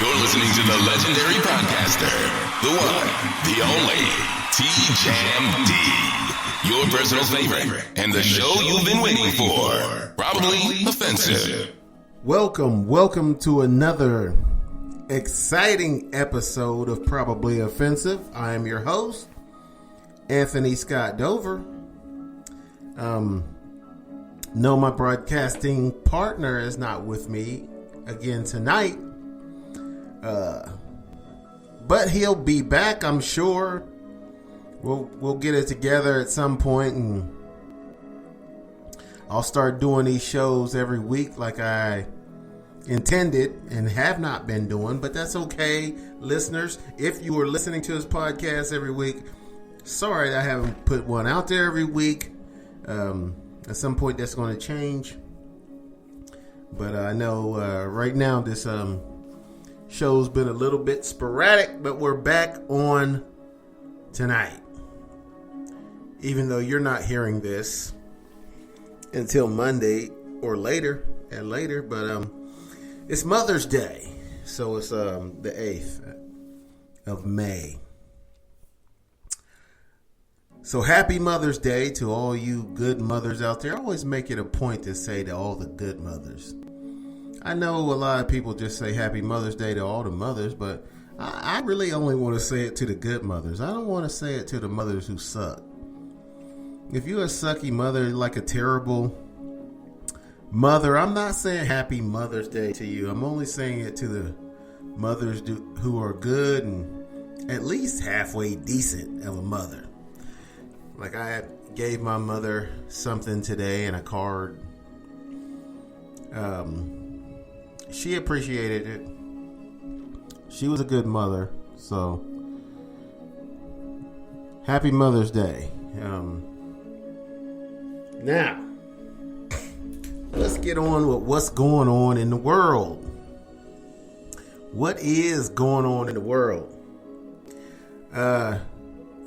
You're listening to the legendary podcaster, the one, the only, T-Jam D. Your personal favorite, and the show you've been waiting for. Probably offensive. Welcome to another exciting episode of Probably Offensive. I am your host, Anthony Scott Dover. No, my broadcasting partner is not with me again tonight. But he'll be back, I'm sure. We'll get it together at some point, and I'll start doing these shows every week like I intended and have not been doing, but that's okay, listeners. If you are listening to this podcast every week, sorry I haven't put one out there every week. At some point that's going to change, but I know right now this show's been a little bit sporadic, but we're back on tonight, even though you're not hearing this until Monday or later, but it's Mother's Day, so it's the 8th of May. So happy Mother's Day to all you good mothers out there. I always make it a point to say to all the good mothers. I know a lot of people just say happy Mother's Day to all the mothers, but I really only want to say it to the good mothers. I don't want to say it to the mothers who suck. If you're a sucky mother, like a terrible mother, I'm not saying happy Mother's Day to you. I'm only saying it to the mothers who are good and at least halfway decent of a mother. Like I gave my mother something today in a card. She appreciated it. She was a good mother. So happy Mother's Day. Now, let's get on with what's going on in the world. What is going on in the world?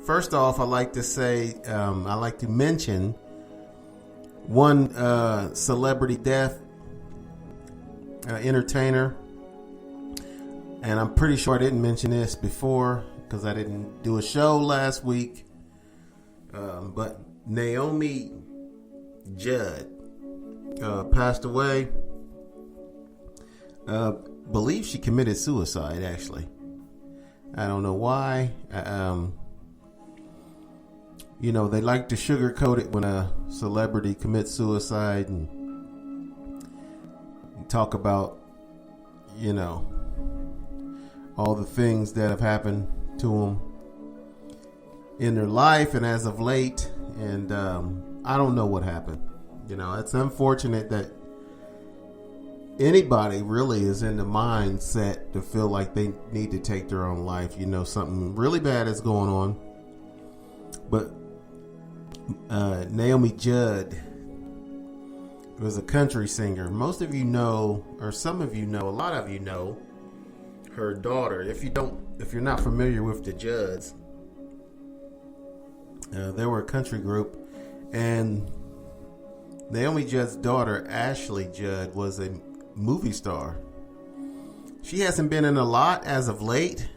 First off, I like to mention one celebrity death, entertainer, and I'm pretty sure I didn't mention this before because I didn't do a show last week, but Naomi Judd passed away. Believe she committed suicide, actually. I don't know why. You know, they like to sugarcoat it when a celebrity commits suicide and talk about, you know, all the things that have happened to them in their life and as of late. And I don't know what happened. You know, it's unfortunate that anybody really is in the mindset to feel like they need to take their own life. You know, something really bad is going on. But Naomi Judd was a country singer. Most of you know, or some of you know, a lot of you know her daughter. If you're not familiar with the Judds, they were a country group, and Naomi Judd's daughter, Ashley Judd, was a movie star. She hasn't been in a lot as of late,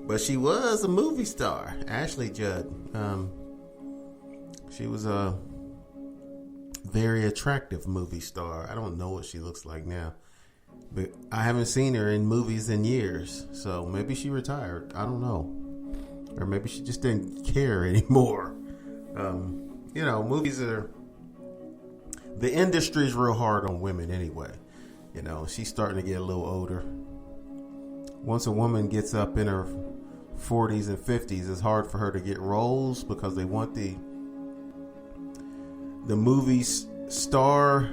but she was a movie star, Ashley Judd. She was a very attractive movie star. I don't know what she looks like now, but I haven't seen her in movies in years. So maybe she retired. I don't know. Or maybe she just didn't care anymore. You know, movies are... The industry's real hard on women anyway. You know, she's starting to get a little older. Once a woman gets up in her 40s and 50s, it's hard for her to get roles because they want the movie star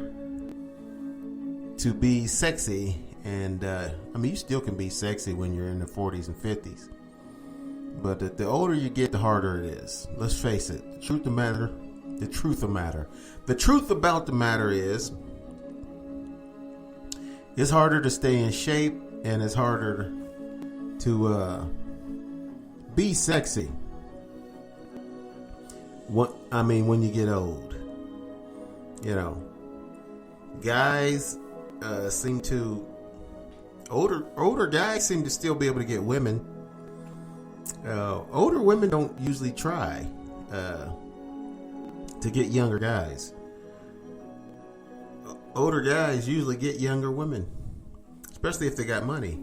to be sexy. And I mean, you still can be sexy when you're in the 40s and 50s, but the older you get, the harder it is. Let's face it. The truth about the matter is it's harder to stay in shape, and it's harder to be sexy. When you get old, you know, guys seem to Older guys seem to still be able to get women. Older women don't usually try to get younger guys. Older guys usually get younger women, especially if they got money,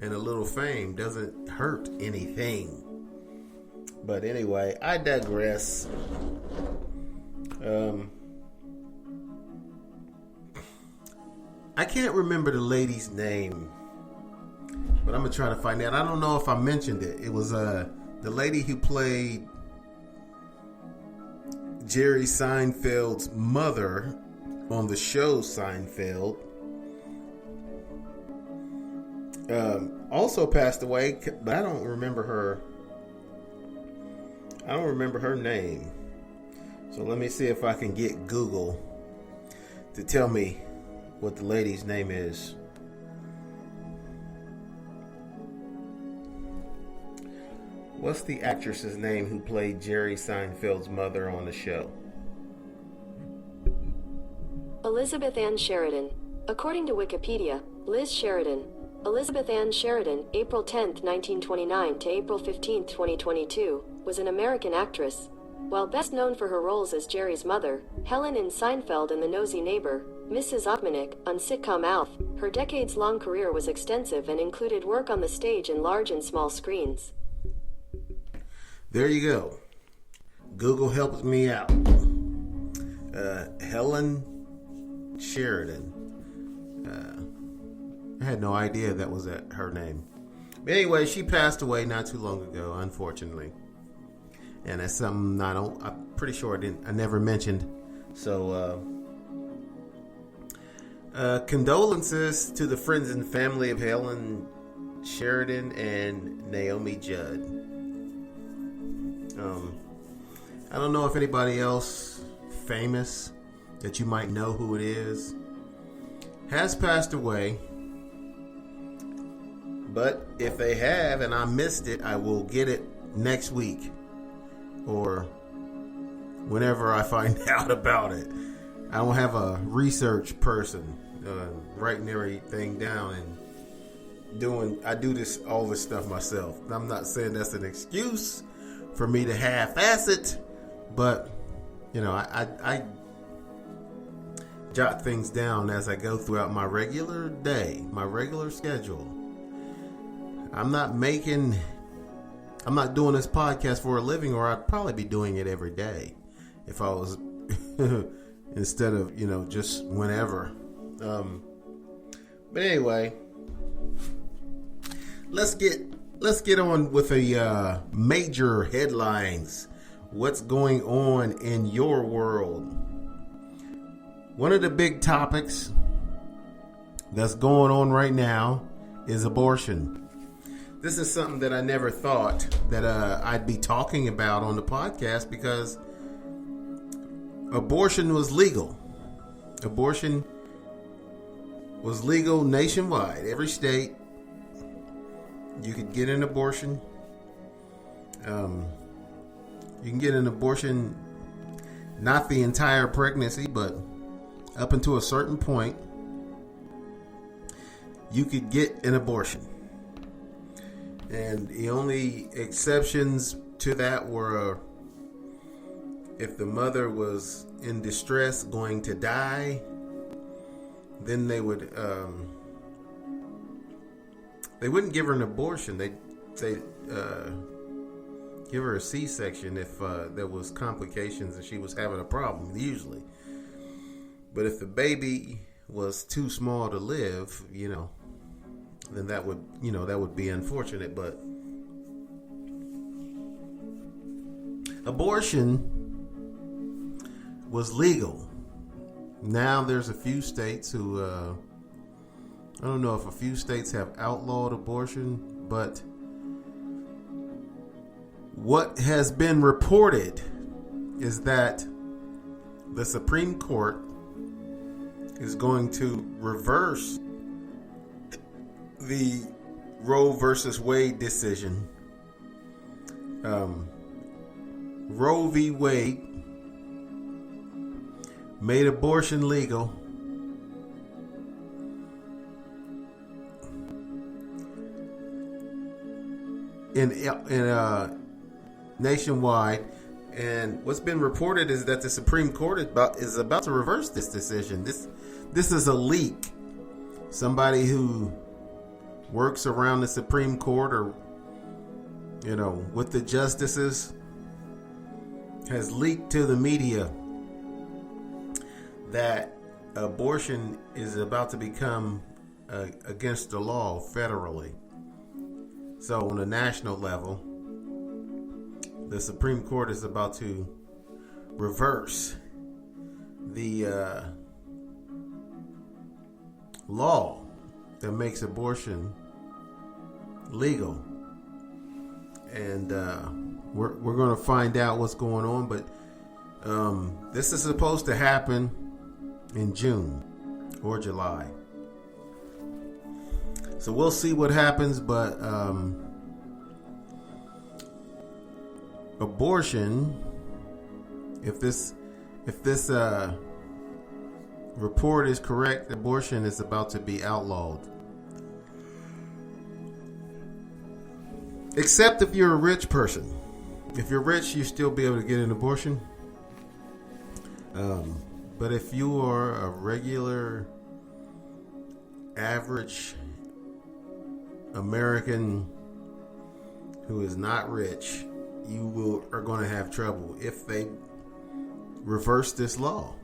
and a little fame doesn't hurt anything. But anyway, I digress. I can't remember the lady's name, but I'm gonna try to find out. I don't know if I mentioned it. It was the lady who played Jerry Seinfeld's mother on the show Seinfeld. Also passed away, but I don't remember her. I don't remember her name. So let me see if I can get Google to tell me what the lady's name is. What's the actress's name who played Jerry Seinfeld's mother on the show? Elizabeth Ann Sheridan. According to Wikipedia, Liz Sheridan. Elizabeth Ann Sheridan, April 10, 1929 to April 15, 2022, was an American actress. While best known for her roles as Jerry's mother, Helen in Seinfeld and The Nosy Neighbor, Mrs. Ochmanek, on sitcom Alf, her decades-long career was extensive and included work on the stage and large and small screens. There you go. Google helps me out. Helen Sheridan. I had no idea that was her name. But anyway, she passed away not too long ago, unfortunately. And that's something I'm pretty sure I never mentioned. So, condolences to the friends and family of Helen Sheridan and Naomi Judd. I don't know if anybody else famous that you might know who it is has passed away. But if they have and I missed it, I will get it next week or whenever I find out about it. I don't have a research person writing everything down and I do all this stuff myself. I'm not saying that's an excuse for me to half-ass it, but I jot things down as I go throughout my regular day, my regular schedule. I'm not doing this podcast for a living, or I'd probably be doing it every day if I was instead of, just whenever. But anyway, let's get on with the major headlines. What's going on in your world? One of the big topics that's going on right now is abortion. This is something that I never thought that I'd be talking about on the podcast, because abortion was legal. Abortion was legal nationwide. Every state, you could get an abortion. You can get an abortion, not the entire pregnancy, but up until a certain point, you could get an abortion. And the only exceptions to that were if the mother was in distress, going to die, then they wouldn't give her an abortion. They give her a C-section if there was complications and she was having a problem, usually. But if the baby was too small to live, then that would be unfortunate. But abortion was legal. Now there's a few states who I don't know if a few states have outlawed abortion, but what has been reported is that the Supreme Court is going to reverse the Roe versus Wade decision. Roe v. Wade made abortion legal, nationwide. And what's been reported is that the Supreme Court is about to reverse this decision. This is a leak. Somebody who works around the Supreme Court or, with the justices has leaked to the media that abortion is about to become against the law federally. So on a national level, the Supreme Court is about to reverse the law that makes abortion legal. And we're going to find out what's going on. But this is supposed to happen in June or July. So we'll see what happens. But abortion, if this report is correct, abortion is about to be outlawed. Except if you're a rich person. If you're rich, you still be able to get an abortion. But if you are a regular, average American who is not rich, you are going to have trouble if they reverse this law.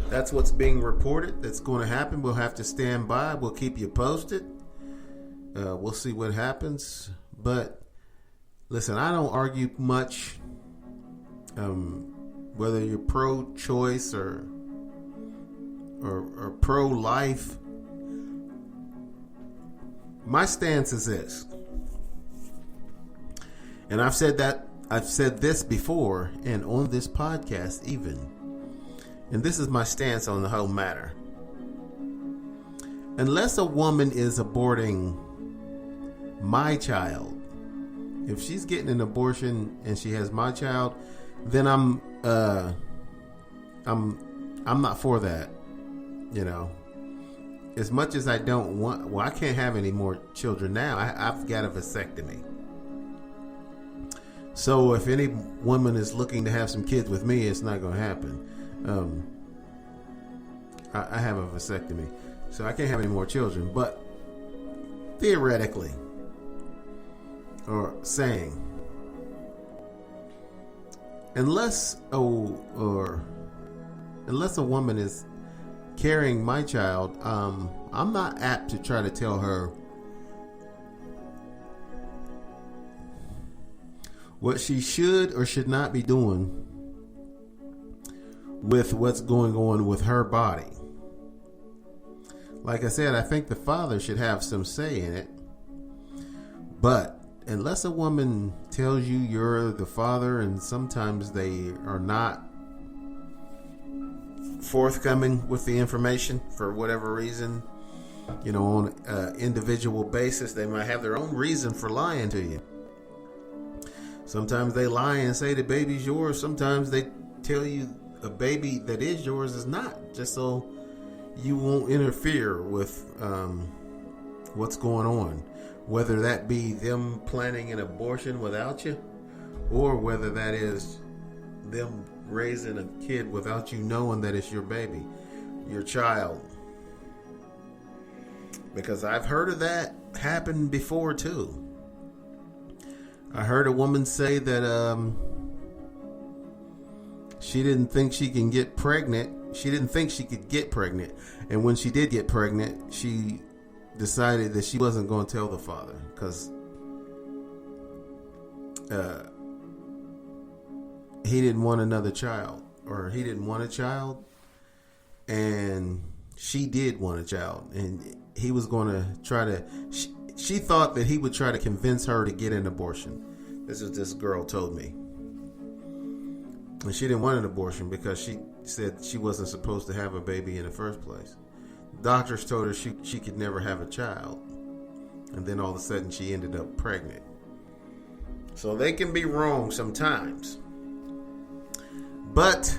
That's what's being reported. That's going to happen. We'll have to stand by. We'll keep you posted. We'll see what happens. But listen, I don't argue much. Whether you're pro-choice or pro-life, my stance is this. And I've said this before and on this podcast even. And this is my stance on the whole matter. Unless a woman is aborting my child, if she's getting an abortion and she has my child, then I'm not for that. As much as I don't want, I can't have any more children now. I've got a vasectomy. So if any woman is looking to have some kids with me, it's not going to happen. I have a vasectomy, so I can't have any more children. But theoretically, or saying, unless a woman is carrying my child, I'm not apt to try to tell her what she should or should not be doing with what's going on with her body. Like I said, I think the father should have some say in it. But unless a woman tells you you're the father, and sometimes they are not forthcoming with the information for whatever reason, on an individual basis, they might have their own reason for lying to you. Sometimes they lie and say the baby's yours. Sometimes they tell you a baby that is yours is not, just so you won't interfere with what's going on. Whether that be them planning an abortion without you, or whether that is them raising a kid without you knowing that it's your baby, your child. Because I've heard of that happen before too. I heard a woman say that she didn't think she can get pregnant. She didn't think she could get pregnant. And when she did get pregnant, she decided that she wasn't going to tell the father because he didn't want another child, or he didn't want a child, and she did want a child, and he was going to try to, she thought that he would try to convince her to get an abortion. This girl told me. And she didn't want an abortion because she said she wasn't supposed to have a baby in the first place. Doctors told her she could never have a child. And then all of a sudden she ended up pregnant. So they can be wrong sometimes. But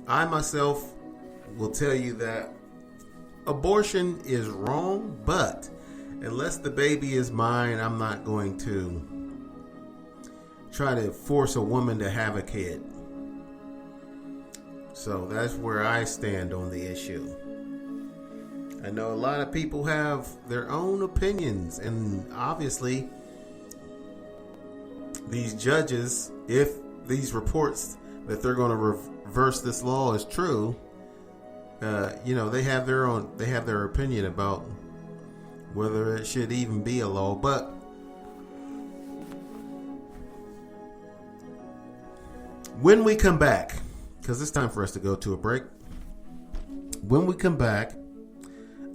I myself will tell you that abortion is wrong, but unless the baby is mine, I'm not going to try to force a woman to have a kid. So that's where I stand on the issue. I know a lot of people have their own opinions, and obviously these judges, if these reports that they're going to reverse this law is true, they have their opinion about whether it should even be a law. But when we come back, because it's time for us to go to a break, when we come back,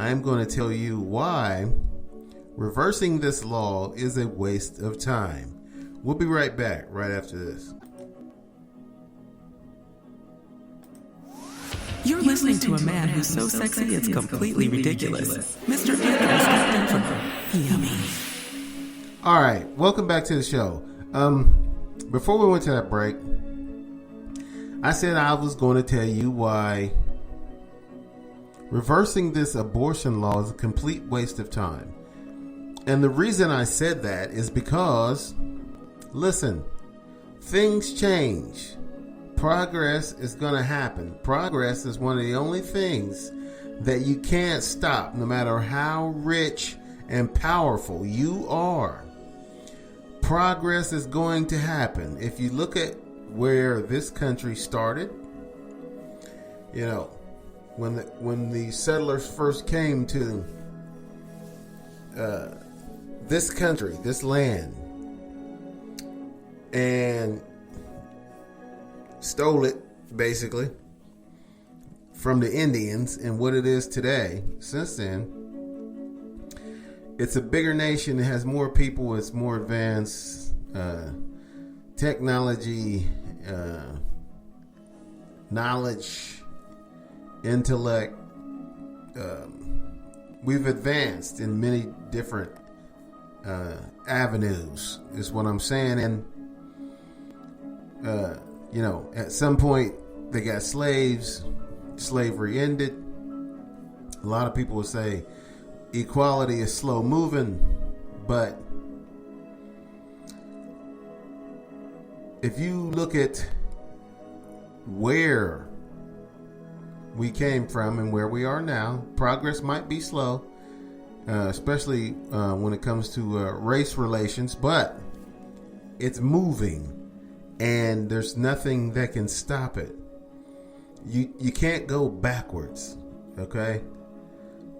I'm going to tell you why reversing this law is a waste of time. We'll be right back right after this. You're listening to a man who's so sexy it's completely ridiculous. Mr. Anthony Stephenson. Yummy. All right, welcome back to the show. Before we went to that break, I said I was going to tell you why reversing this abortion law is a complete waste of time. And the reason I said that is because, listen, things change. Progress is going to happen. Progress is one of the only things that you can't stop, no matter how rich and powerful you are. Progress is going to happen. If you look at where this country started, when the settlers first came to this country, this land, and stole it basically from the Indians, and what it is today, since then, it's a bigger nation. It has more people. It's more advanced technology, knowledge, intellect. We've advanced in many different avenues, is what I'm saying. And at some point they got slaves. Slavery ended. A lot of people would say equality is slow moving, but if you look at where we came from and where we are now, progress might be slow, especially when it comes to race relations, but it's moving, and there's nothing that can stop it. You can't go backwards, okay?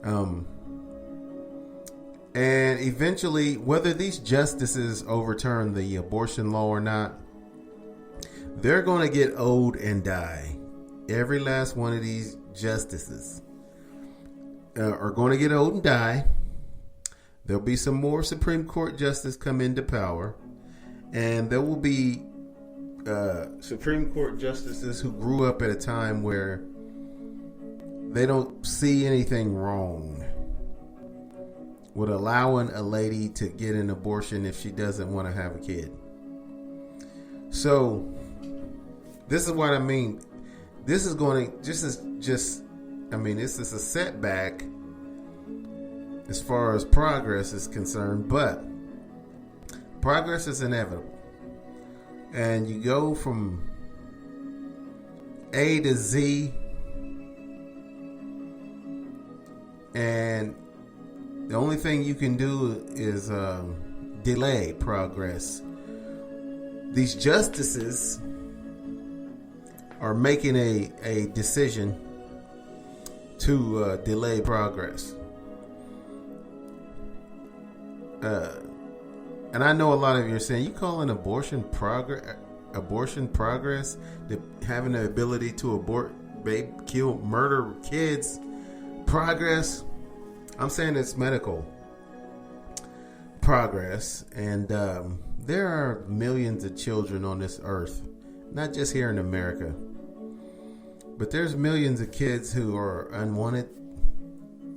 And eventually, whether these justices overturn the abortion law or not, they're going to get old and die. Every last one of these justices are going to get old and die. There'll be some more Supreme Court justices come into power, and there will be Supreme Court justices who grew up at a time where they don't see anything wrong with allowing a lady to get an abortion if she doesn't want to have a kid. So this is what I mean. This is a setback as far as progress is concerned, but progress is inevitable. And you go from A to Z, and the only thing you can do is delay progress. These justices are making a decision to delay progress. And I know a lot of you are saying, you calling abortion progress, having the ability to abort, kill, murder kids, progress? I'm saying it's medical progress. And there are millions of children on this earth, not just here in America, but there's millions of kids who are unwanted,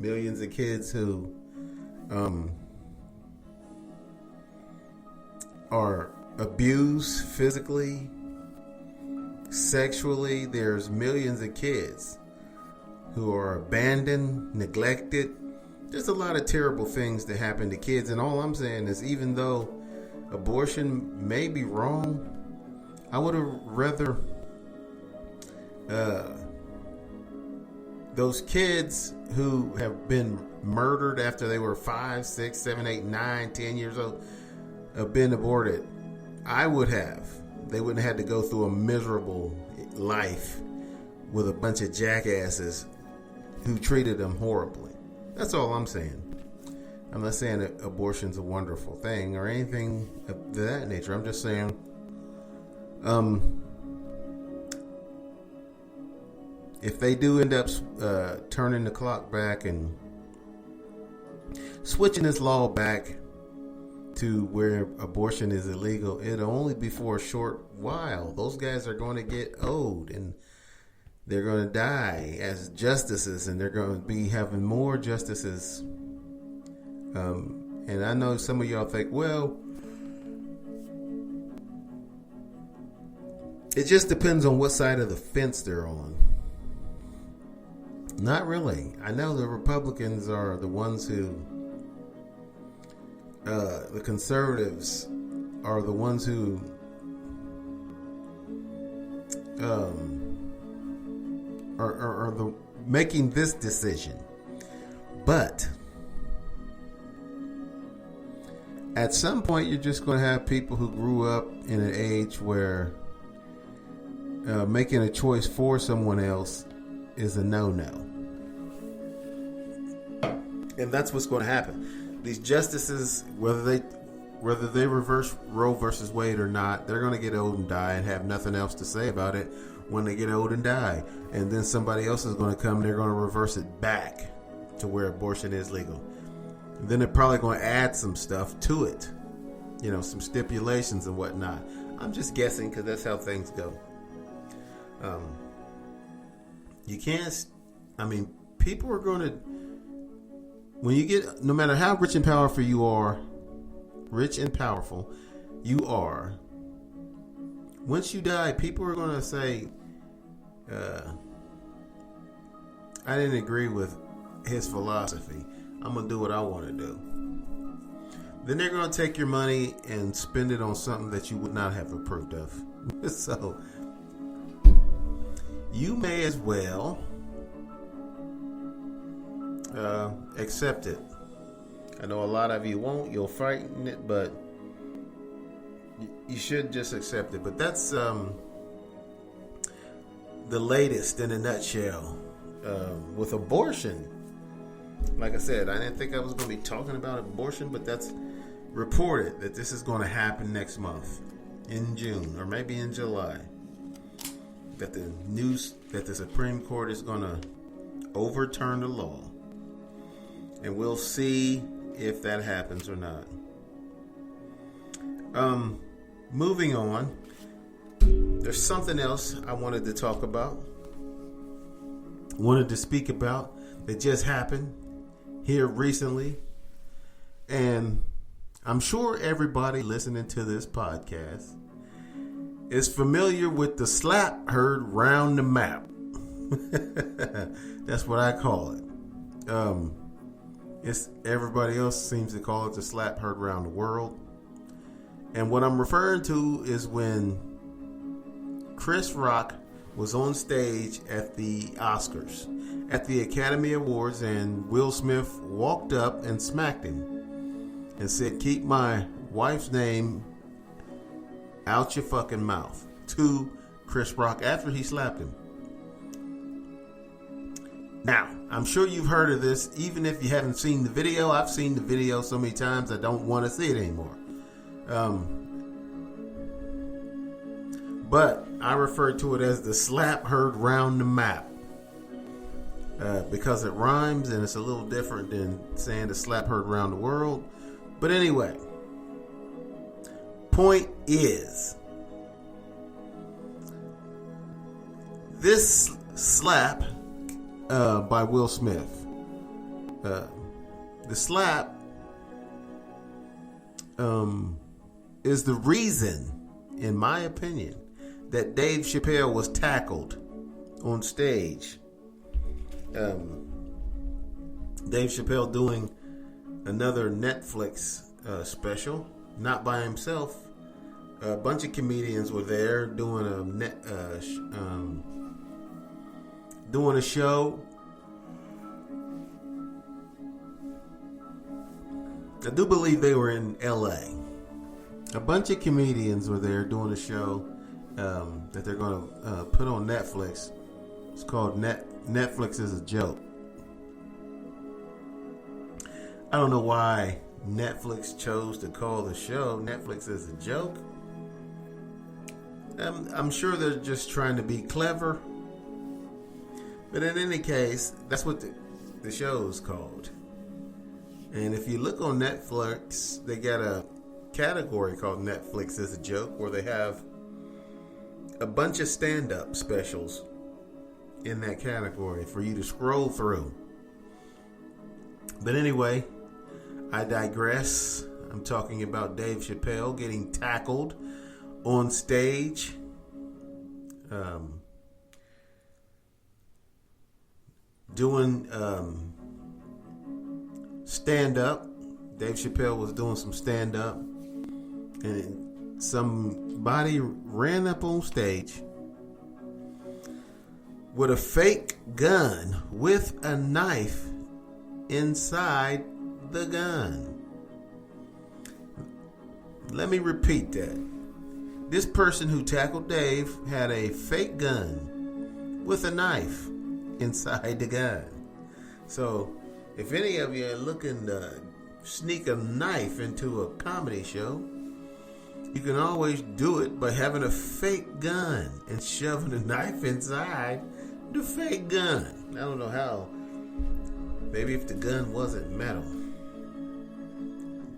millions of kids who are abused physically, sexually. There's millions of kids who are abandoned, neglected. There's a lot of terrible things that happen to kids. And all I'm saying is, even though abortion may be wrong, I would have rather those kids who have been murdered after they were 5, 6, 7, 8, 9, 10 years old have been aborted. I would have. They wouldn't have had to go through a miserable life with a bunch of jackasses who treated them horribly. That's all I'm saying. I'm not saying that abortion's a wonderful thing or anything of that nature. I'm just saying, if they do end up turning the clock back and switching this law back to where abortion is illegal, it'll only be for a short while. Those guys are going to get old and they're going to die as justices, and they're going to be having more justices. And I know some of y'all think, well, it just depends on what side of the fence they're on. Not really. I know the Republicans are the ones who, the conservatives are the ones who are the making this decision. But at some point, you're just going to have people who grew up in an age where making a choice for someone else is a no-no. And that's what's going to happen. These justices, whether they reverse Roe versus Wade or not, they're going to get old and die and have nothing else to say about it when they get old and die. And then somebody else is going to come, they're going to reverse it back to where abortion is legal. And then they're probably going to add some stuff to it. You know, some stipulations and whatnot. I'm just guessing because that's how things go. You can't, people are going to, when you get, no matter how rich and powerful you are, once you die, people are going to say, I didn't agree with his philosophy. I'm going to do what I want to do. Then they're going to take your money and spend it on something that you would not have approved of. So, you may as well accept it. I know a lot of you won't. You'll frighten it, but you should just accept it. But that's the latest in a nutshell with abortion. Like I said, I didn't think I was going to be talking about abortion, but that's reported that this is going to happen next month in June or maybe in July. That the Supreme Court is going to overturn the law. And we'll see if that happens or not. Moving on. There's something else I wanted to talk about. Wanted to speak about that just happened here recently. And I'm sure everybody listening to this podcast is familiar with the slap heard round the map. That's what I call it. It's everybody else seems to call it the slap heard round the world. And what I'm referring to is when Chris Rock was on stage at the Oscars, at the Academy Awards, and Will Smith walked up and smacked him and said, "Keep my wife's name out your fucking mouth," to Chris Rock after he slapped him. Now, I'm sure you've heard of this, even if you haven't seen the video. I've seen the video so many times I don't want to see it anymore. But I refer to it as the slap heard round the map. Because it rhymes and it's a little different than saying the slap heard round the world. But anyway, point is, this slap by Will Smith, the slap is the reason, in my opinion, that Dave Chappelle was tackled on stage Dave Chappelle doing another Netflix special, not by himself. A bunch of comedians were there doing a show. I do believe they were in LA. A bunch of comedians were there doing a show that they're going to put on Netflix. It's called Netflix is a Joke. I don't know why Netflix chose to call the show Netflix is a Joke. I'm sure they're just trying to be clever. But in any case, that's what the show is called. And if you look on Netflix, they got a category called Netflix is a Joke, where they have a bunch of stand-up specials in that category for you to scroll through. But anyway, I digress. I'm talking about Dave Chappelle getting tackled on stage. Doing stand-up. Dave Chappelle was doing some stand-up, and somebody ran up on stage with a fake gun with a knife inside the gun. Let me repeat that. This person who tackled Dave had a fake gun with a knife inside the gun. So, if any of you are looking to sneak a knife into a comedy show, you can always do it by having a fake gun and shoving a knife inside the fake gun. I don't know how. Maybe if the gun wasn't metal.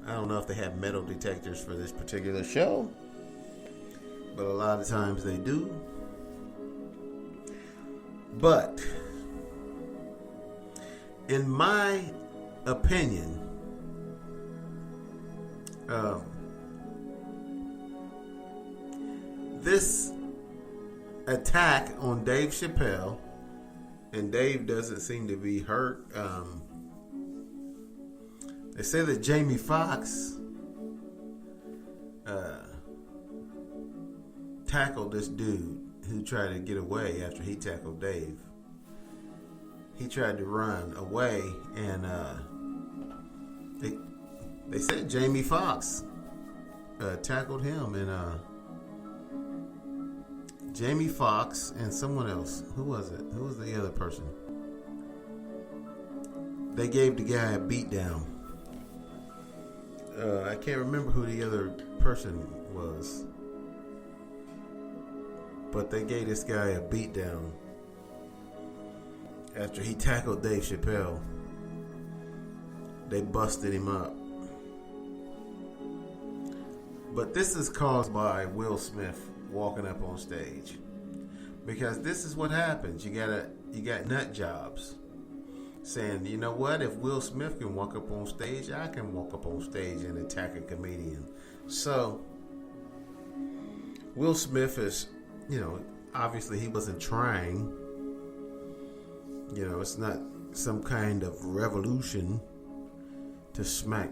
I don't know if they have metal detectors for this particular show, but a lot of times they do. But in my opinion, this attack on Dave Chappelle, and Dave doesn't seem to be hurt. They say that Jamie Foxx tackled this dude who tried to get away after he tackled Dave. He tried to run away, and they said Jamie Foxx tackled him, and Jamie Foxx and someone else. Who was it? Who was the other person? They gave the guy a beat down. I can't remember who the other person was, but they gave this guy a beat down after he tackled Dave Chappelle. They busted him up. But this is caused by Will Smith walking up on stage, because this is what happens. You got nut jobs saying, you know what, if Will Smith can walk up on stage, I can walk up on stage and attack a comedian. So Will Smith is, obviously he wasn't trying. It's not some kind of revolution to smack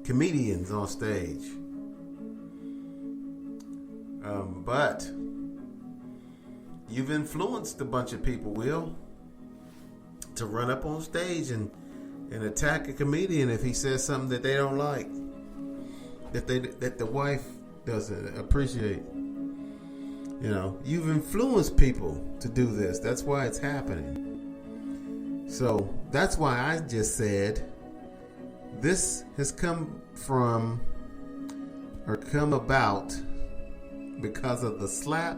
comedians on stage. But you've influenced a bunch of people, Will, to run up on stage and attack a comedian if he says something that they don't like, that the wife doesn't appreciate. You've influenced people to do this. That's why it's happening. So that's why I just said this has come about because of the slap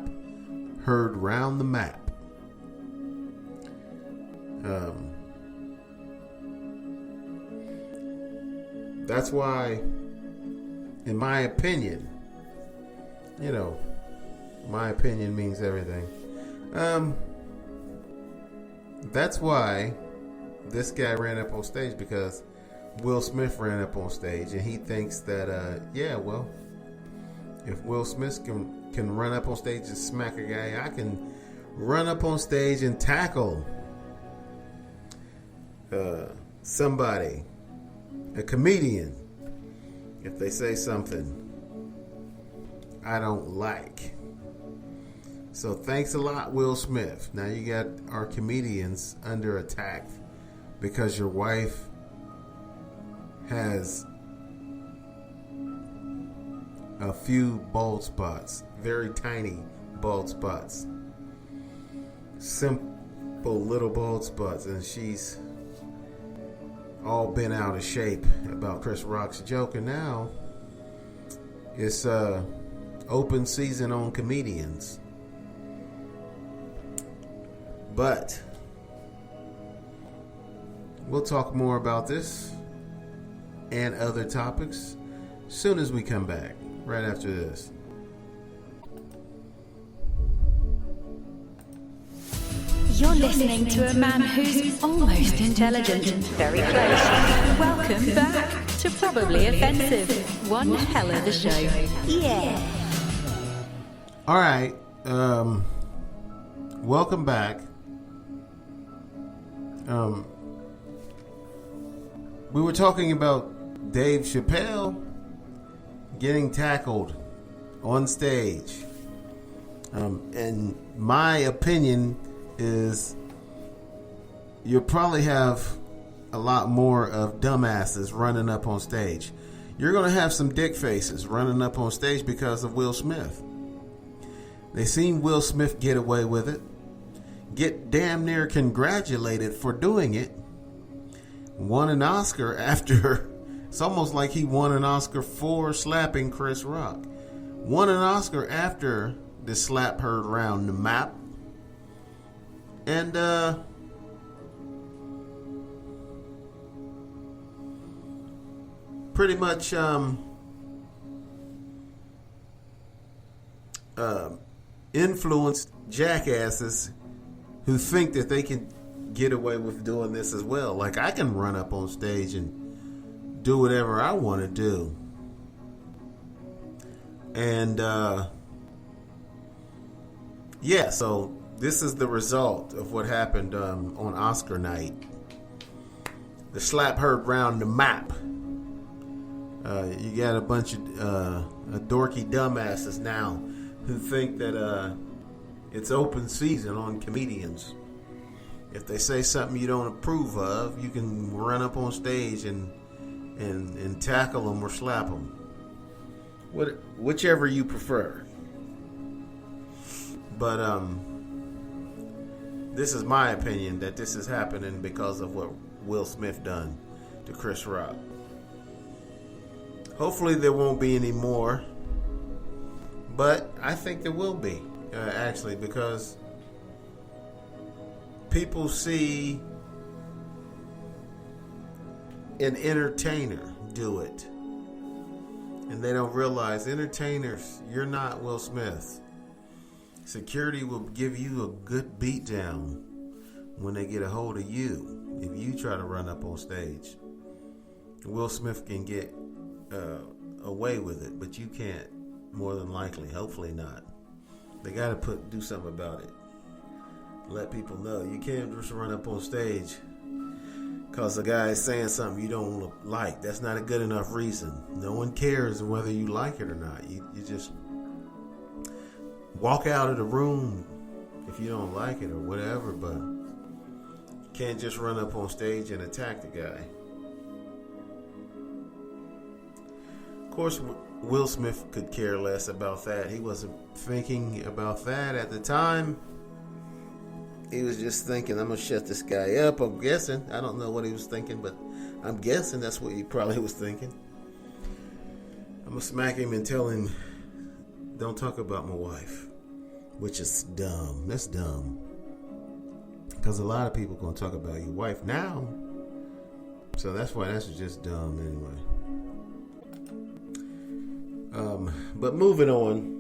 heard round the map. That's why, in my opinion, my opinion means everything. That's why this guy ran up on stage, because Will Smith ran up on stage and he thinks that, If Will Smith can run up on stage and smack a guy, I can run up on stage and tackle somebody, a comedian, if they say something I don't like. So thanks a lot, Will Smith. Now you got our comedians under attack because your wife has a few bald spots, very tiny bald spots, simple little bald spots, and she's all bent out of shape about Chris Rock's joke. And now it's open season on comedians. But we'll talk more about this and other topics soon as we come back, right after this. You're listening to a man who's almost intelligent. Very close. Welcome back to Probably Offensive. One hell of a show. Yeah. All right. Welcome back. We were talking about Dave Chappelle getting tackled on stage. And my opinion is you'll probably have a lot more of dumbasses running up on stage. You're going to have some dick faces running up on stage because of Will Smith. They seen Will Smith get away with it, get damn near congratulated for doing it, won an Oscar after, it's almost like he won an Oscar for slapping Chris Rock, won an Oscar after the slap heard round the map. And pretty much influenced jackasses who think that they can get away with doing this as well. Like, I can run up on stage and do whatever I want to do. And yeah, so this is the result of what happened on Oscar night. The slap heard round the map. You got a bunch of dorky dumbasses now who think that it's open season on comedians. If they say something you don't approve of, you can run up on stage and tackle them or slap them. Whichever you prefer. But this is my opinion that this is happening because of what Will Smith done to Chris Rock. Hopefully there won't be any more, but I think there will be, actually, because people see an entertainer do it, and they don't realize, entertainers, you're not Will Smith. Security will give you a good beat down when they get a hold of you if you try to run up on stage. Will Smith can get away with it, but you can't, more than likely. Hopefully not. They got to do something about it. Let people know you can't just run up on stage because a guy is saying something you don't like. That's not a good enough reason. No one cares whether you like it or not. You just walk out of the room if you don't like it or whatever, but you can't just run up on stage and attack the guy. Of course, Will Smith could care less about that. He wasn't thinking about that at the time. He was just thinking, I'm going to shut this guy up. I'm guessing. I don't know what he was thinking, but I'm guessing that's what he probably was thinking. I'm going to smack him and tell him, don't talk about my wife. Which is dumb. That's dumb. Because a lot of people are going to talk about your wife now. So that's why that's just dumb anyway. But moving on,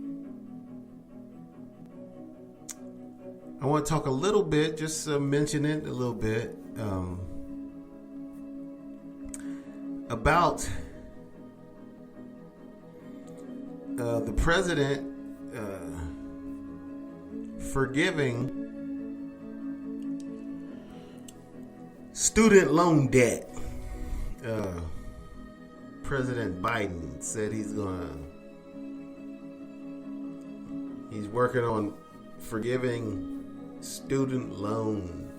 I want to talk a little bit, just mention it a little bit, about the president forgiving student loan debt. President Biden said he's working on forgiving student loan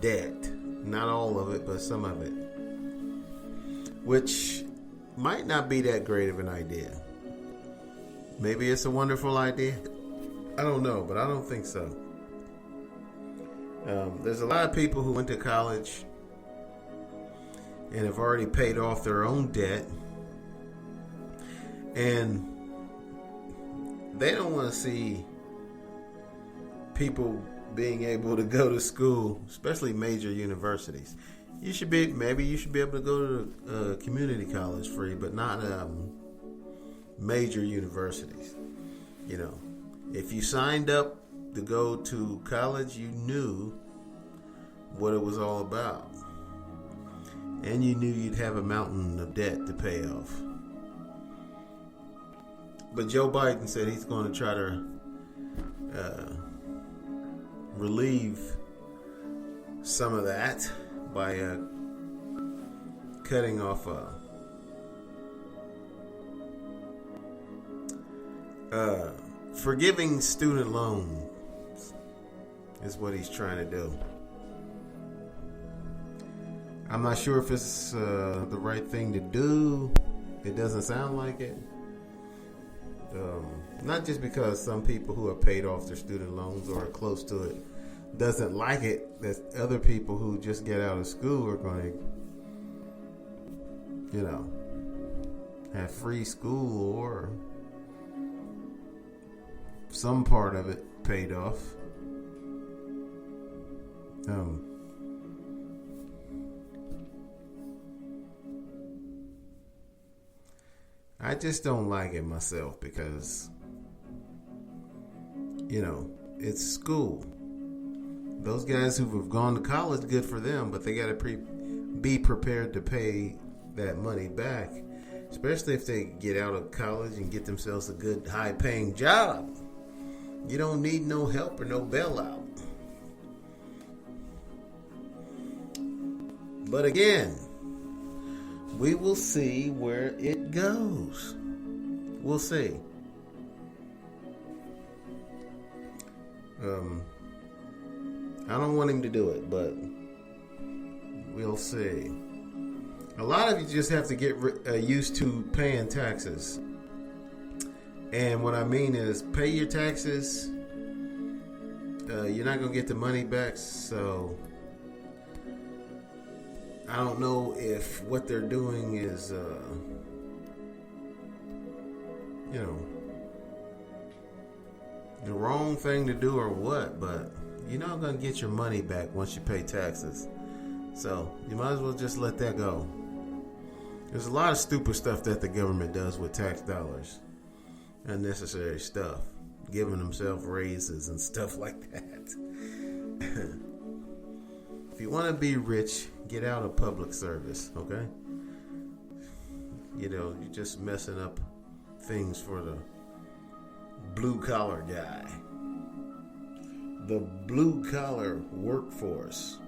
debt. Not all of it, but some of it. Which might not be that great of an idea. Maybe it's a wonderful idea. I don't know, but I don't think so. There's a lot of people who went to college and have already paid off their own debt, and they don't want to see people being able to go to school, especially major universities. Maybe you should be able to go to community college free, but not major universities. You know, if you signed up to go to college, you knew what it was all about. And you knew you'd have a mountain of debt to pay off. But Joe Biden said he's going to try to relieve some of that by cutting off forgiving student loans is what he's trying to do. I'm not sure if it's the right thing to do. It doesn't sound like it. Not just because some people who have paid off their student loans or are close to it doesn't like it, that other people who just get out of school are going to, have free school or some part of it paid off. I just don't like it myself because, it's school. Those guys who have gone to college, good for them, but they got to be prepared to pay that money back, especially if they get out of college and get themselves a good, high-paying job. You don't need no help or no bailout. But again, we will see where it goes. We'll see. I don't want him to do it, but we'll see. A lot of you just have to get used to paying taxes. And what I mean is pay your taxes. You're not going to get the money back, so I don't know if what they're doing is, the wrong thing to do or what, but you're not going to get your money back once you pay taxes. So you might as well just let that go. There's a lot of stupid stuff that the government does with tax dollars. Unnecessary stuff. Giving themselves raises and stuff like that. If you want to be rich, get out of public service, okay? You're just messing up things for the blue-collar guy. The blue-collar workforce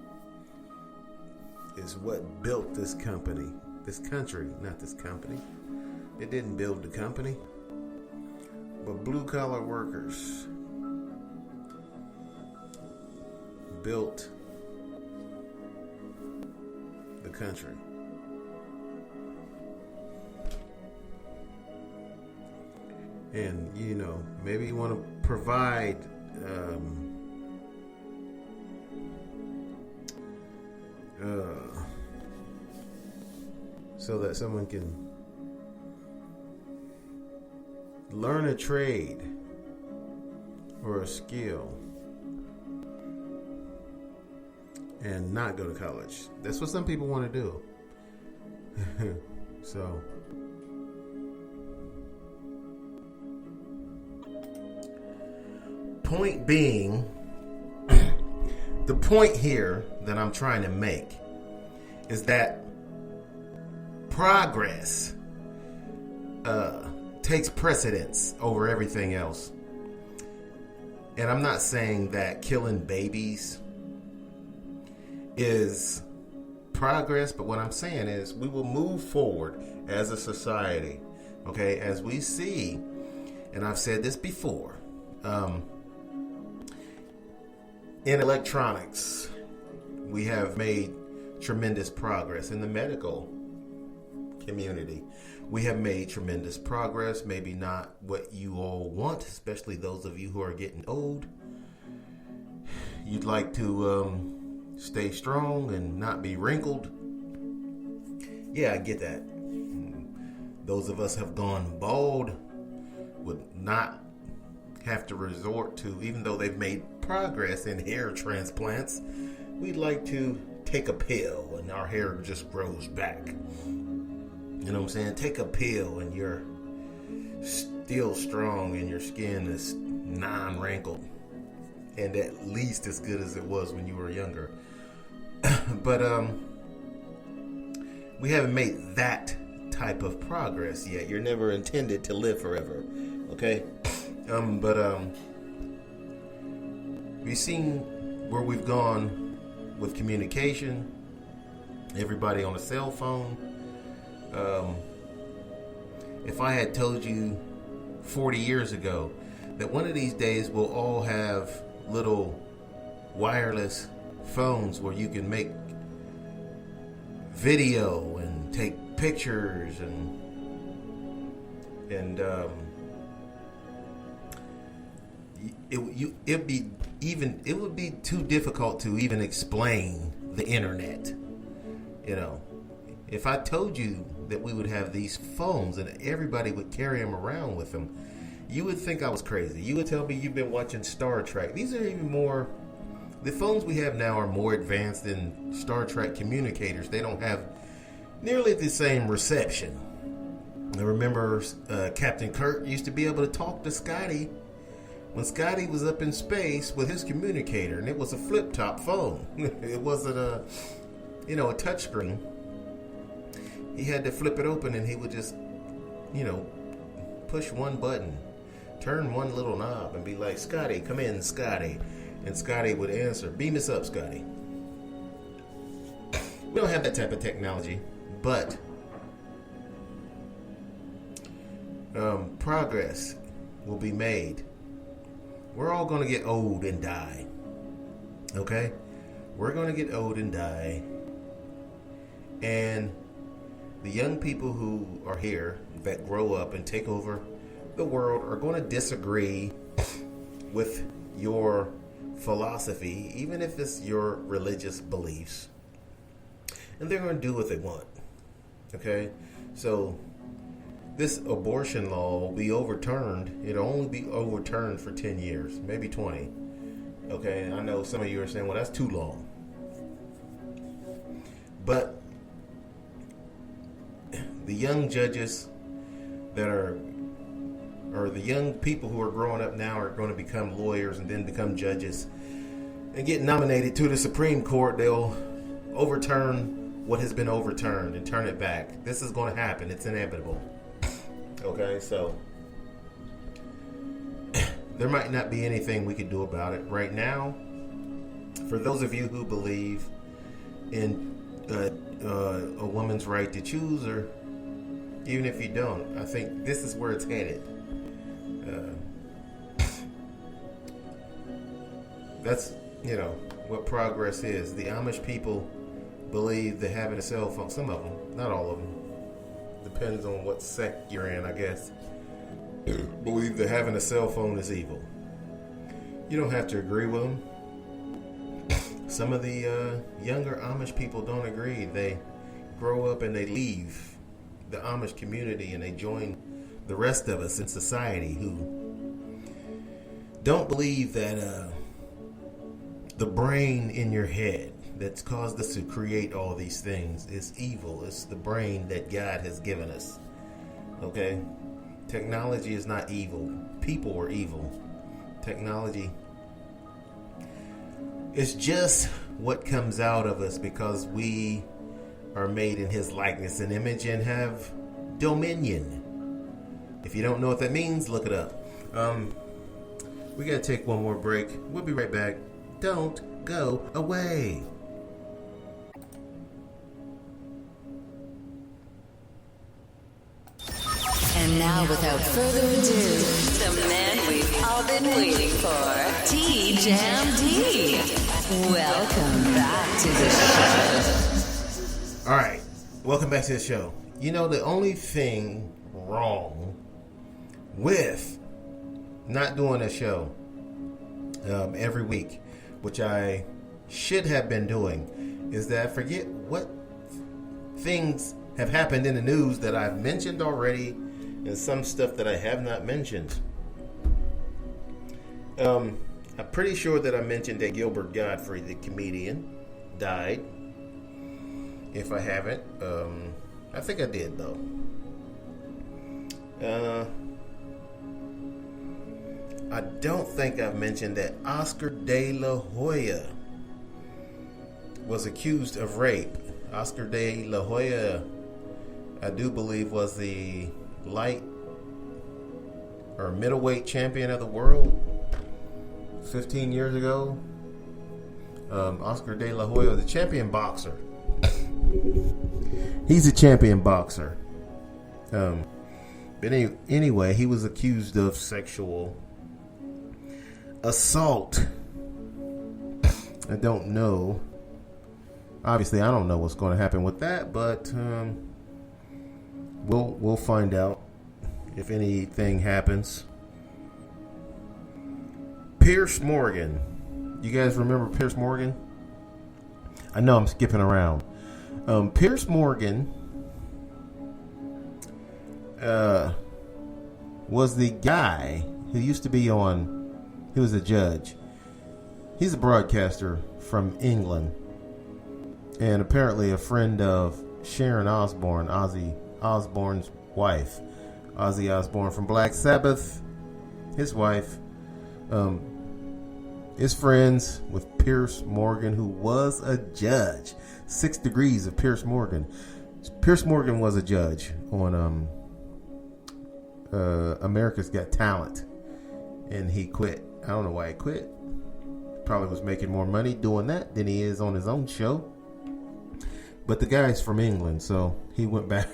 is what built this company. This country, not this company. It didn't build the company. But blue-collar workers built the country. And, maybe you want to provide so that someone can learn a trade or a skill and not go to college. That's what some people want to do. So point being, the point here that I'm trying to make is that progress takes precedence over everything else. And I'm not saying that killing babies is progress, but what I'm saying is we will move forward as a society, okay, as we see, and I've said this before, in electronics, we have made tremendous progress. In the medical community, we have made tremendous progress. Maybe not what you all want, especially those of you who are getting old. You'd like to stay strong and not be wrinkled. Yeah, I get that. Those of us have gone bald would not have to resort to, even though they've made progress in hair transplants, we'd like to take a pill and our hair just grows back. You know what I'm saying? Take a pill and you're still strong and your skin is non-wrinkled and at least as good as it was when you were younger. But we haven't made that type of progress yet. You're never intended to live forever, okay? We've seen where we've gone with communication. Everybody on a cell phone. If I had told you 40 years ago that one of these days we'll all have little wireless phones where you can make video and take pictures and it would be too difficult to even explain the internet. You know, if I told you that we would have these phones and everybody would carry them around with them, you would think I was crazy. You would tell me you've been watching Star Trek. These are even more, the phones we have now are more advanced than Star Trek communicators. They don't have nearly the same reception. I remember Captain Kirk used to be able to talk to Scotty when Scotty was up in space with his communicator, and it was a flip-top phone. It wasn't a touchscreen. He had to flip it open, and he would just, push one button, turn one little knob, and be like, "Scotty, come in, Scotty." And Scotty would answer, "Beam us up, Scotty." We don't have that type of technology, but progress will be made. We're all going to get old and die. Okay? We're going to get old and die. And the young people who are here that grow up and take over the world are going to disagree with your philosophy, even if it's your religious beliefs. And they're going to do what they want. Okay? So this abortion law will be overturned. It'll only be overturned for 10 years, maybe 20. Okay, I know some of you are saying, well, that's too long. But the young judges that are, or the young people who are growing up now are going to become lawyers and then become judges and get nominated to the Supreme Court. They'll overturn what has been overturned and turn it back. This is going to happen. It's inevitable. Okay, so there might not be anything we could do about it right now. For those of you who believe in a woman's right to choose, or even if you don't, I think this is where it's headed. That's, what progress is. The Amish people believe that having a cell phone, some of them, not all of them, depends on what sect you're in, I guess, believe that having a cell phone is evil. You don't have to agree with them. Some of the younger Amish people don't agree. They grow up and they leave the Amish community and they join the rest of us in society who don't believe that the brain in your head that's caused us to create all these things is evil. It's the brain that God has given us. Okay? Technology is not evil. People are evil. Technology is just what comes out of us because we are made in His likeness and image and have dominion. If you don't know what that means, look it up. We gotta take one more break. We'll be right back. Don't go away. And now, without further ado, the man we've all been waiting for, T-Jam-D. Welcome back to the show. All right, welcome back to the show. You know, the only thing wrong with not doing a show every week, which I should have been doing, is that I forget what things have happened in the news that I've mentioned already and some stuff that I have not mentioned. I'm pretty sure that I mentioned that Gilbert Gottfried, the comedian, died. If I haven't, I think I did though. I don't think I've mentioned that Oscar De La Hoya was accused of rape. Oscar De La Hoya, I do believe, was the light or middleweight champion of the world 15 years ago. Oscar De La Hoya, the champion boxer. He's a champion boxer. But anyway, he was accused of sexual assault. I don't know. Obviously, I don't know what's going to happen with that, but we'll find out if anything happens. Piers Morgan. You guys remember Piers Morgan? I know I'm skipping around. Piers Morgan was the guy who used to be on. He was a judge. He's a broadcaster from England, and apparently a friend of Sharon Osbourne, Ozzy Osbourne's wife. Ozzy Osbourne from Black Sabbath, his wife, is friends with Piers Morgan, who was a judge. 6 Degrees of Piers Morgan. Piers Morgan was a judge on America's Got Talent, and he quit. I don't know why he quit. Probably was making more money doing that than he is on his own show. But the guy's from England, so he went back.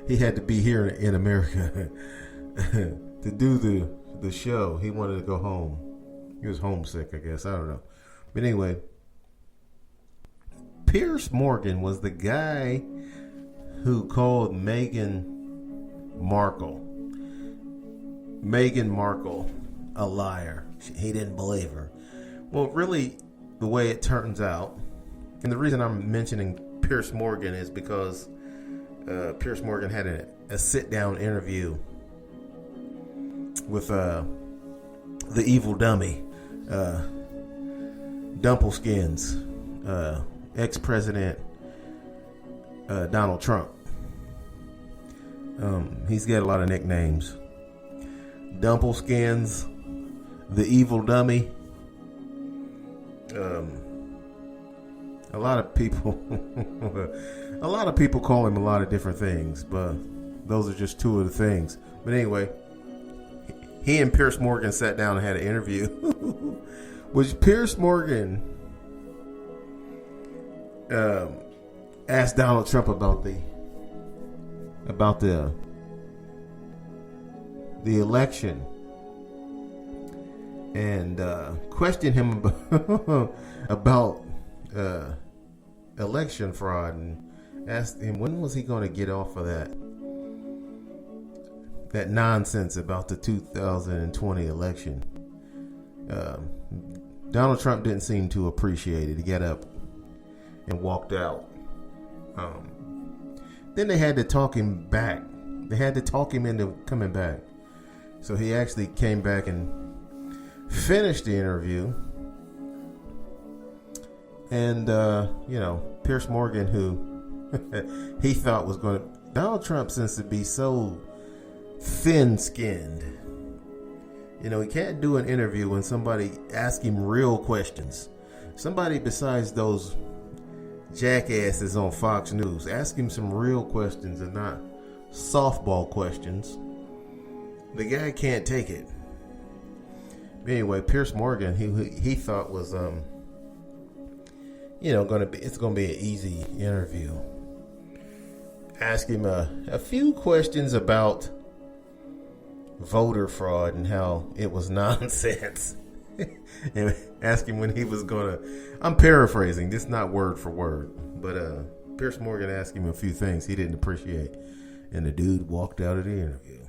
He had to be here in America to do the show. He wanted to go home. He was homesick, I guess. I don't know. But anyway, Piers Morgan was the guy who called Meghan Markle a liar. He didn't believe her. Well, really, the way it turns out, and the reason I'm mentioning Piers Morgan is because Piers Morgan had a sit-down interview with the evil dummy, Dumpleskins, ex-president Donald Trump. He's got a lot of nicknames. Dumpleskins, the evil dummy. A lot of people call him a lot of different things, but those are just two of the things. But anyway, he and Piers Morgan sat down and had an interview, which Piers Morgan asked Donald Trump about the election, and questioned him about election fraud, and asked him when was he going to get off of that nonsense about the 2020 election. Donald Trump didn't seem to appreciate it. He got up and walked out. Then they had to talk him back. They had to talk him into coming back. So he actually came back and finished the interview. And, Piers Morgan, who he thought was going to... Donald Trump seems to be so thin-skinned. You know, he can't do an interview when somebody asks him real questions. Somebody besides those jackasses on Fox News. Ask him some real questions and not softball questions. The guy can't take it. Anyway, Piers Morgan, he thought was it's gonna be an easy interview. Ask him a few questions about voter fraud and how it was nonsense. And ask him when he was gonna. I'm paraphrasing. This is not word for word, but Piers Morgan asked him a few things he didn't appreciate, and the dude walked out of the interview.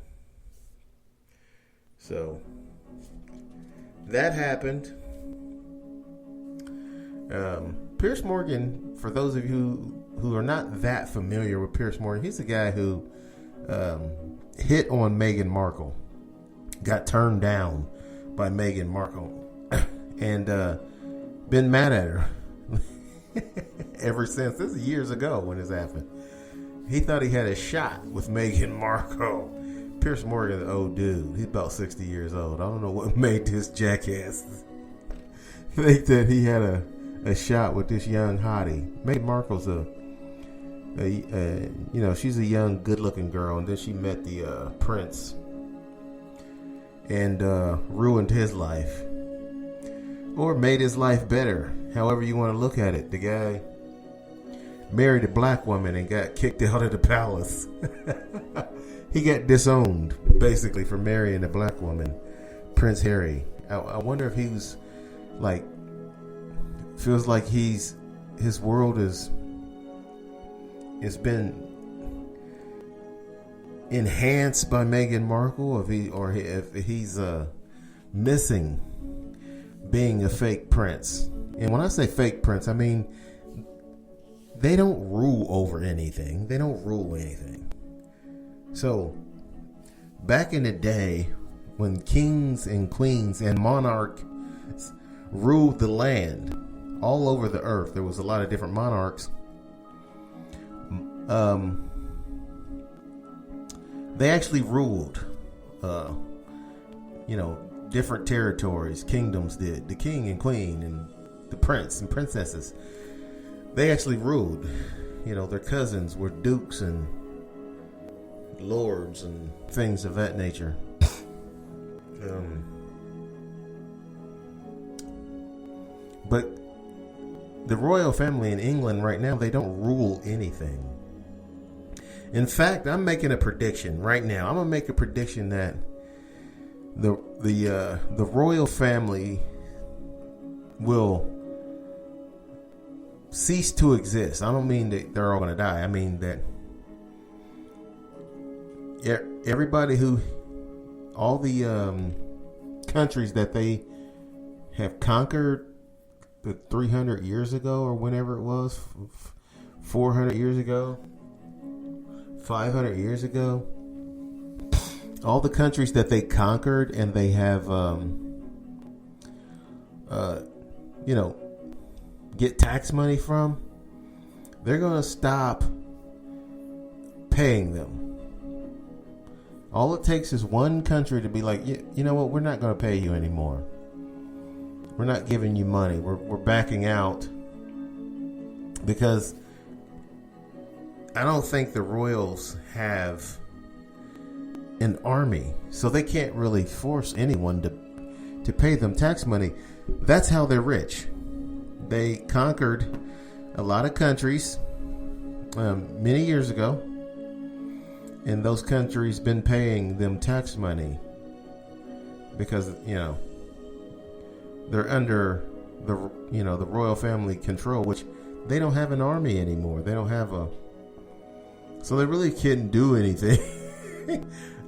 So that happened. Piers Morgan, for those of you who are not that familiar with Piers Morgan, he's the guy who hit on Meghan Markle, got turned down by Meghan Markle, and been mad at her ever since. This is years ago when this happened. He thought he had a shot with Meghan Markle. Piers Morgan, the old dude, he's about 60 years old. I don't know what made this jackass think that he had a shot with this young hottie. Meghan Markle's she's a young, good-looking girl, and then she met the prince and ruined his life, or made his life better. However you want to look at it, the guy married a black woman and got kicked out of the palace. He got disowned, basically, for marrying a black woman, Prince Harry. I wonder if he was like, feels like his world it's been enhanced by Meghan Markle, if he's missing being a fake prince. And when I say fake prince, I mean they don't rule over anything. They don't rule anything. So, back in the day, when kings and queens and monarchs ruled the land all over the earth, there was a lot of different monarchs. They actually ruled, different territories. Kingdoms did. The king and queen and the prince and princesses, they actually ruled. Their cousins were dukes and lords and things of that nature. But the royal family in England right now, they don't rule anything. In fact, I'm making a prediction right now. I'm gonna make a prediction that the royal family will cease to exist. I don't mean that they're all gonna die. I mean that all the countries that they have conquered 300 years ago, or whenever it was, 400 years ago, 500 years ago, all the countries that they conquered and they have get tax money from, they're gonna stop paying them. All it takes is one country to be like, you know what, we're not going to pay you anymore. We're not giving you money. We're backing out. Because I don't think the royals have an army. So they can't really force anyone to pay them tax money. That's how they're rich. They conquered a lot of countries many years ago. And those countries been paying them tax money because they're under the royal family control, which they don't have an army anymore. They don't have so they really can't do anything.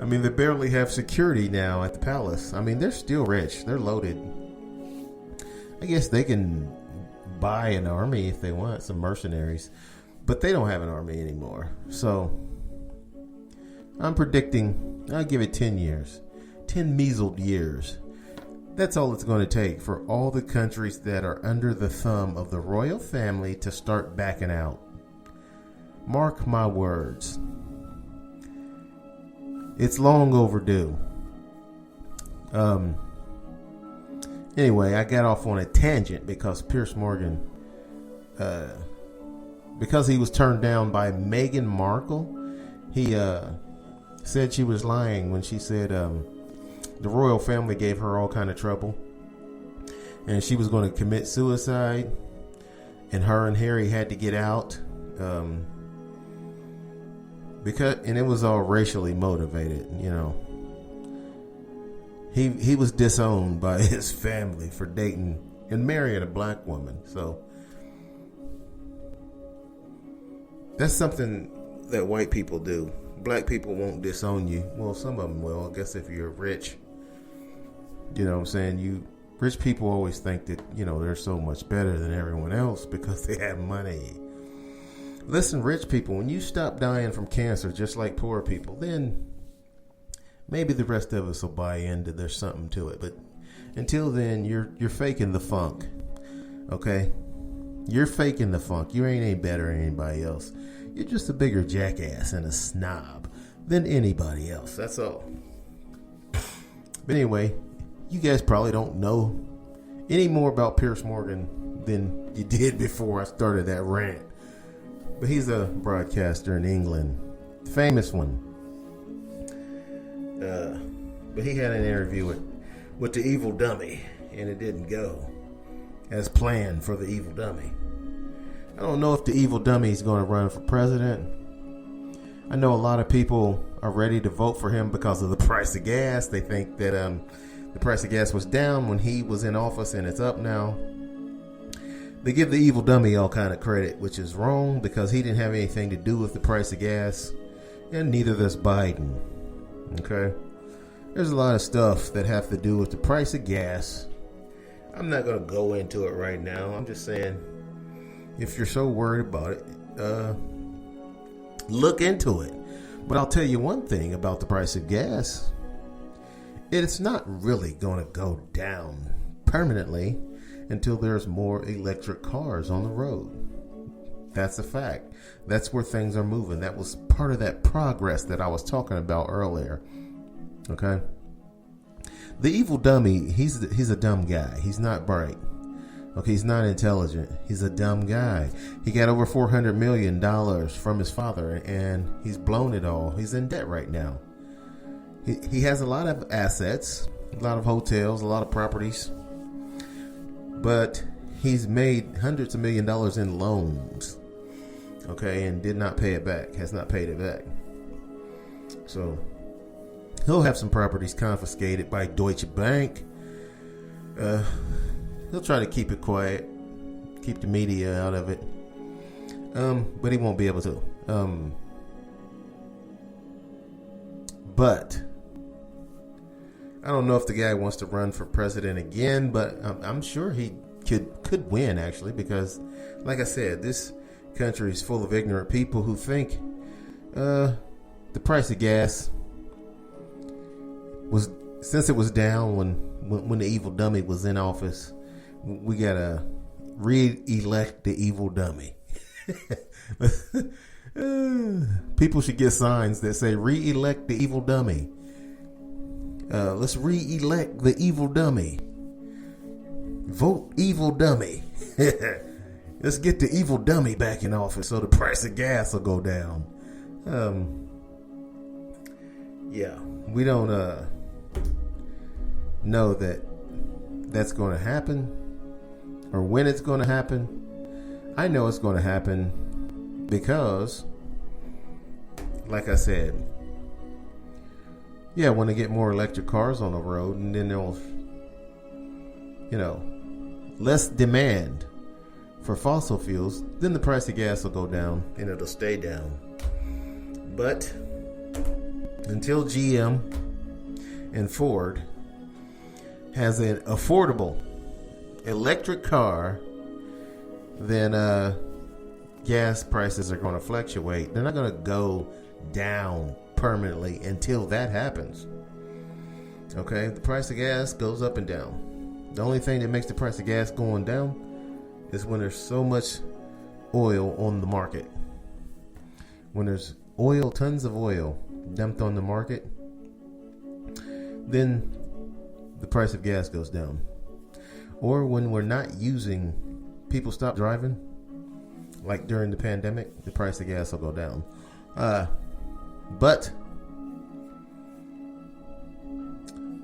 I mean, they barely have security now at the palace. I mean, they're still rich. They're loaded. I guess they can buy an army if they want, some mercenaries, but they don't have an army anymore. So I'm predicting, I'll give it 10 years. 10 measly years. That's all it's going to take for all the countries that are under the thumb of the royal family to start backing out. Mark my words. It's long overdue. Anyway, I got off on a tangent because Piers Morgan, because he was turned down by Meghan Markle, he said she was lying when she said the royal family gave her all kind of trouble, and she was going to commit suicide, and her and Harry had to get out because it was all racially motivated. You know, he was disowned by his family for dating and marrying a black woman. So that's something that white people do. Black people won't disown you. Well, some of them will. I guess if you're rich. You know what I'm saying? Rich people always think that, you know, they're so much better than everyone else because they have money. Listen, rich people, when you stop dying from cancer just like poor people, then maybe the rest of us will buy into there's something to it. But until then, you're faking the funk. Okay? You're faking the funk. You ain't any better than anybody else. You're just a bigger jackass and a snob than anybody else. That's all. But anyway, you guys probably don't know any more about Piers Morgan than you did before I started that rant. But he's a broadcaster in England. Famous one. But he had an interview with the Evil Dummy, and it didn't go as planned for the Evil Dummy. I don't know if the Evil Dummy is going to run for president. I know a lot of people are ready to vote for him because of the price of gas. They think that the price of gas was down when he was in office and it's up now. They give the Evil Dummy all kind of credit, which is wrong because he didn't have anything to do with the price of gas, and neither does Biden. Okay? There's a lot of stuff that have to do with the price of gas. I'm not going to go into it right now. I'm just saying, if you're so worried about it, look into it. But I'll tell you one thing about the price of gas. It's not really going to go down permanently until there's more electric cars on the road. That's a fact. That's where things are moving. That was part of that progress that I was talking about earlier. Okay? The Evil Dummy, he's a dumb guy. He's not bright. Okay, he's not intelligent. He's a dumb guy. He got over $400 million from his father, and he's blown it all. He's in debt right now. He has a lot of assets, a lot of hotels, a lot of properties, but he's made hundreds of $millions in loans. Okay, and did not pay it back. Has not paid it back. So he'll have some properties confiscated by Deutsche Bank. He'll try to keep it quiet, keep the media out of it, but he won't be able to. But I don't know if the guy wants to run for president again, but I'm sure he could win, actually, because, like I said, this country is full of ignorant people who think the price of gas was, since it was down when the Evil Dummy was in office, we gotta re-elect the Evil Dummy. People should get signs that say re-elect the Evil Dummy. Let's re-elect the Evil Dummy. Vote Evil Dummy. Let's get the Evil Dummy back in office so the price of gas will go down. Yeah, we don't know that that's going to happen or when it's going to happen. I know it's going to happen because, like I said, yeah, when they get more electric cars on the road, and then they'll, less demand for fossil fuels, then the price of gas will go down and it'll stay down. But until GM and Ford has an affordable electric car, then gas prices are going to fluctuate. They're not going to go down permanently until that happens. Okay, the price of gas goes up and down. The only thing that makes the price of gas going down is when there's so much oil on the market. When there's oil, tons of oil dumped on the market, then the price of gas goes down. Or when we're not using, people stop driving, like during the pandemic, the price of gas will go down. But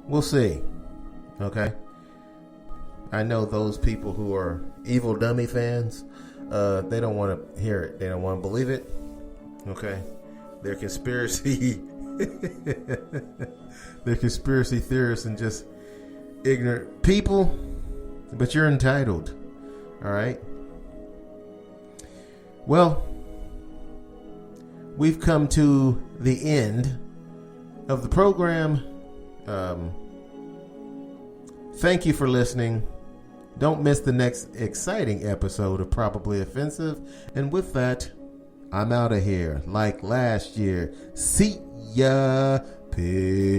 We'll see. Okay. I know those people who are Evil Dummy fans, they don't want to hear it. They don't want to believe it. Okay. They're conspiracy they're conspiracy theorists and just ignorant people, but you're entitled. All right. Well, we've come to the end of the program. Thank you for listening. Don't miss the next exciting episode of Probably Offensive. And with that, I'm out of here like last year. See ya. Peace.